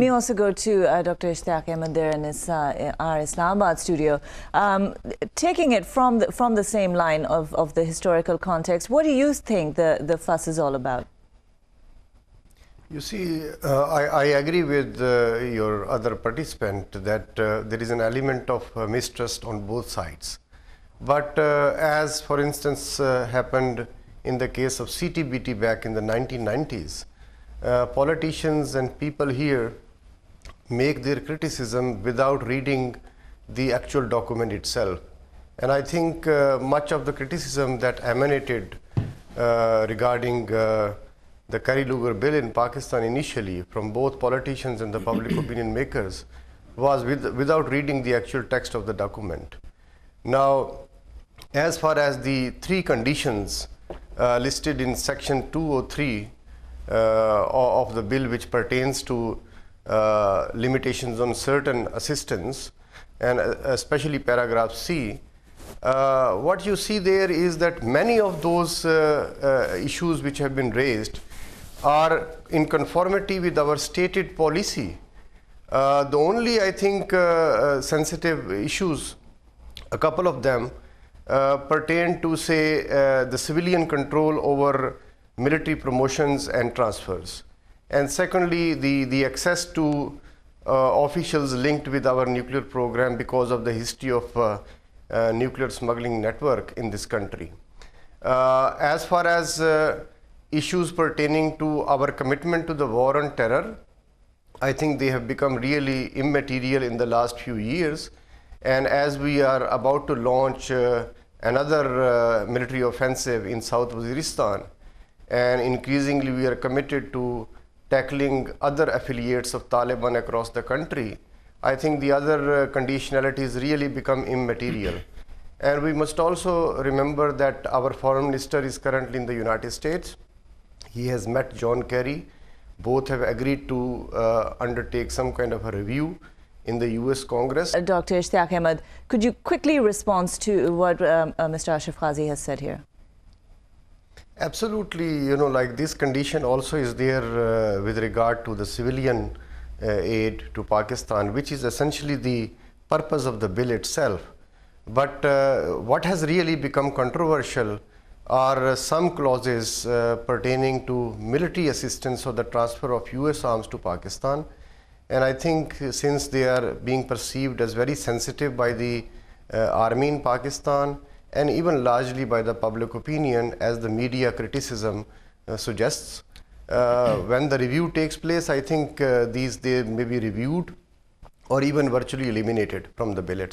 me also go to Dr. Ishtiyaq Ahmed there in our Islamabad studio. Taking it from the same line of the historical context, what do you think the fuss is all about? You see, I agree with your other participant that there is an element of mistrust on both sides. But as, for instance, happened in the case of CTBT back in the 1990s, politicians and people here make their criticism without reading the actual document itself. And I think much of the criticism that emanated regarding the Curry-Lugar bill in Pakistan initially from both politicians and the public opinion makers was without reading the actual text of the document. Now, as far as the three conditions listed in section 203 of the bill, which pertains to limitations on certain assistance, and especially paragraph C, what you see there is that many of those issues which have been raised are in conformity with our stated policy. The only, I think, sensitive issues, a couple of them, pertain to, say, the civilian control over military promotions and transfers. And secondly, the access to officials linked with our nuclear program because of the history of nuclear smuggling network in this country. As far as issues pertaining to our commitment to the war on terror, I think they have become really immaterial in the last few years. And as we are about to launch another military offensive in South Waziristan, and increasingly we are committed to tackling other affiliates of Taliban across the country, I think the other conditionalities really become immaterial. And we must also remember that our foreign minister is currently in the United States. He has met John Kerry. Both have agreed to undertake some kind of a review in the US Congress. Dr. Ishtiyaq Ahmed, could you quickly respond to what Mr. Ashraf Ghazi has said here? Absolutely, you know, like this condition also is there with regard to the civilian aid to Pakistan, which is essentially the purpose of the bill itself. But what has really become controversial are some clauses pertaining to military assistance or the transfer of US arms to Pakistan. And I think since they are being perceived as very sensitive by the army in Pakistan and even largely by the public opinion, as the media criticism suggests, when the review takes place, I think they may be reviewed or even virtually eliminated from the bill itself.